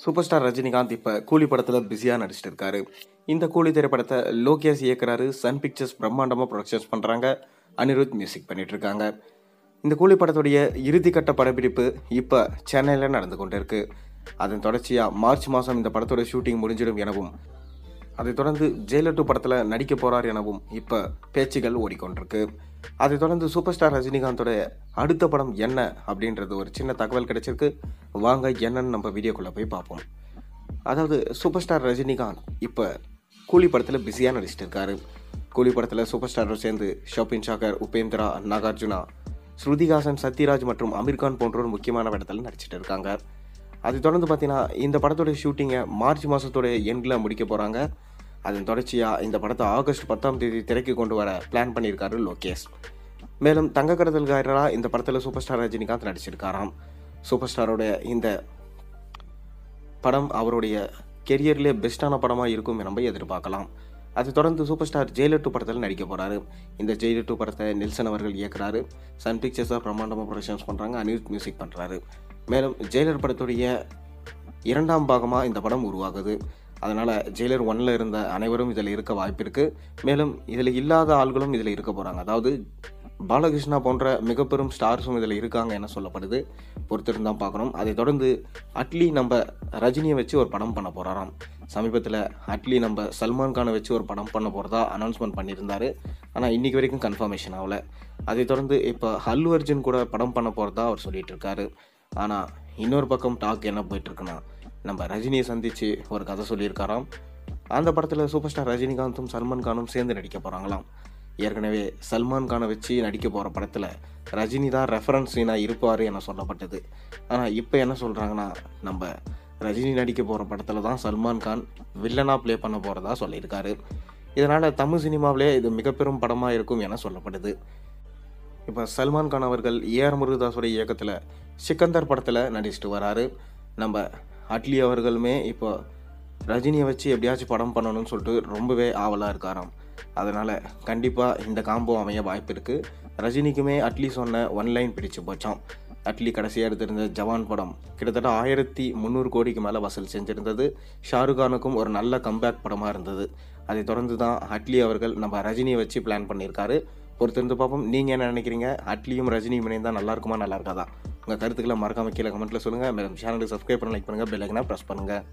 Super star Rajinikanth இப்போ கூலி படத்தில் பிஸியாக நடிச்சிட்டு இருக்காரு. இந்த கூலி திரைப்படத்தை லோகேஷ் இயக்குறாரு. சன் பிக்சர்ஸ் பிரம்மாண்டமாக ப்ரொடக்ஷன்ஸ் பண்ணுறாங்க. அனிருத் மியூசிக் பண்ணிட்டு இருக்காங்க. இந்த கூலி படத்துடைய இறுதிக்கட்ட படப்பிடிப்பு இப்போ சென்னையில் நடந்து கொண்டு இருக்கு. அதன் தொடர்ச்சியாக மார்ச் மாதம் இந்த படத்தோட ஷூட்டிங் முடிஞ்சிடும் எனவும், அதைத் தொடர்ந்து ஜெயிலர் 2 படத்தில் நடிக்க போகிறார் எனவும் இப்போ பேச்சுகள் ஓடிக்கொண்டிருக்கு. அதைத் தொடர்ந்து சூப்பர் ஸ்டார் ரஜினிகாந்தோட அடுத்த படம் என்ன அப்படின்றது ஒரு சின்ன தகவல் கிடைச்சிருக்கு. வாங்க என்னன்னு நம்ம வீடியோக்குள்ளே போய் பார்ப்போம். அதாவது சூப்பர் ஸ்டார் ரஜினிகாந்த் இப்போ கூலி படத்தில் பிஸியாக நடிச்சிட்டு இருக்காரு. கூலி படத்தில் சூப்பர் ஸ்டாரோடு சேர்ந்து ஷோபின் ஷாகர், உபேந்திரா, நாகார்ஜுனா, ஸ்ருதிஹாசன், சத்யராஜ் மற்றும் அமீர்கான் போன்றோர் முக்கியமான இடத்துல நடிச்சிட்டு இருக்காங்க. அதை தொடர்ந்து பார்த்தீங்கன்னா இந்த படத்தோட ஷூட்டிங்கை மார்ச் மாதத்தோட எண்டில் முடிக்க போகிறாங்க. அதன் தொடர்ச்சியாக இந்த படத்தை ஆகஸ்ட் 10ஆம் தேதி திரைக்கு கொண்டு வர பிளான் பண்ணியிருக்காரு லோகேஷ். மேலும் தங்க கடத்தல்காரராக இந்த படத்தில் சூப்பர் ஸ்டார் ரஜினிகாந்த் நடிச்சிருக்காராம். சூப்பர் ஸ்டாரோட இந்த படம் அவருடைய கெரியர்லேயே பெஸ்ட்டான படமாக இருக்கும் நம்ம எதிர்பார்க்கலாம். அதை தொடர்ந்து சூப்பர் ஸ்டார் ஜெயிலர் 2 படத்தில் நடிக்க போகிறாரு. இந்த ஜெயிலர் 2 படத்தை நெல்சன் அவர்கள் இயக்குறாரு. சன் பிக்சர்ஸாக பிரம்மாண்டமாக ப்ரொடக்ஷன்ஸ் பண்ணுறாங்க. அனிருத் மியூசிக் பண்ணுறாரு. மேலும் ஜெயிலர் படத்துடைய 2ஆம் பாகமாக இந்த படம் உருவாகுது. அதனால் ஜெயிலர் 1ல் இருந்த அனைவரும் இதில் இருக்க வாய்ப்பு இருக்குது. மேலும் இதில் இல்லாத ஆள்களும் இதில் இருக்க போகிறாங்க. அதாவது பாலகிருஷ்ணா போன்ற மிக பெரும் ஸ்டார்ஸும் இதில் இருக்காங்க என சொல்லப்படுது. பொறுத்திருந்து தான் பார்க்கணும். அதை தொடர்ந்து அட்லி நம்ம ரஜினியை வச்சு ஒரு படம் பண்ண போகிறாராம். சமீபத்தில் அட்லி நம்ம சல்மான் கானை வச்சு ஒரு படம் பண்ண போகிறதா அனௌன்ஸ்மெண்ட் பண்ணியிருந்தார். ஆனால் இன்றைக்கி வரைக்கும் கன்ஃபர்மேஷன் ஆகலை. அதை தொடர்ந்து இப்போ அல்லு அர்ஜுன் கூட படம் பண்ண போகிறதா அவர் சொல்லிட்டு இருக்காரு. ஆனால் இன்னொரு பக்கம் டாக் என்ன போயிட்டுருக்குன்னா, நம்ம ரஜினியை சந்தித்து ஒரு கதை சொல்லியிருக்காராம். அந்த படத்தில் சூப்பர் ஸ்டார் ரஜினிகாந்தும் சல்மான் கானும் சேர்ந்து நடிக்க போகிறாங்களாம். ஏற்கனவே சல்மான் கானை வச்சு நடிக்க போகிற படத்தில் ரஜினி தான் ரெஃபரன்ஸ் சீனாக இருப்பார் என சொல்லப்பட்டது. ஆனால் இப்போ என்ன சொல்கிறாங்கன்னா, நம்ம ரஜினி நடிக்க போகிற படத்தில் தான் சல்மான் கான் வில்லனாக ப்ளே பண்ண போகிறதா சொல்லியிருக்காரு. இதனால் தமிழ் சினிமாவிலே இது மிக பெரும் படமாக இருக்கும் என சொல்லப்படுது. இப்போ சல்மான் கான் அவர்கள் ஏஆர் முருகதாஸோடைய இயக்கத்தில் சிக்கந்தர் படத்தில் நடிச்சிட்டு வராரு. நம்ம அட்லி அவர்களுமே இப்போ ரஜினியை வச்சு எப்படியாச்சும் படம் பண்ணணும்னு சொல்லிட்டு ரொம்பவே ஆவலாக இருக்காராம். அதனால் கண்டிப்பாக இந்த காம்போ அமைய வாய்ப்பு இருக்குது. ரஜினிக்குமே அட்லி சொன்ன ஒன்லைன் பிடிச்சு போச்சாம். அட்லி கடைசியாக எடுத்திருந்த ஜவான் படம் கிட்டத்தட்ட 1300 கோடிக்கு மேலே வசூல் செஞ்சுருந்தது. ஷாருக்கானுக்கும் ஒரு நல்ல கம்பேக் படமாக இருந்தது. அதை தொடர்ந்து தான் அட்லி அவர்கள் நம்ம ரஜினியை வச்சு பிளான் பண்ணியிருக்காரு. பொறுத்திருந்து பார்ப்போம். நீங்கள் என்ன நினைக்கிறீங்க? அட்லியும் ரஜினியும் இணைந்தால் நல்லா இருக்குமா, நல்லா இருக்காதா? உங்கள் கருத்துக்களை மறக்காமல் கீழே கமெண்ட்டில் சொல்லுங்கள். மேலும் சேனலுக்கு சப்ஸ்கிரைப் பண்ண, லைக் பண்ணுங்கள், பெல் ஐக்கனை ப்ரெஸ் பண்ணுங்கள்.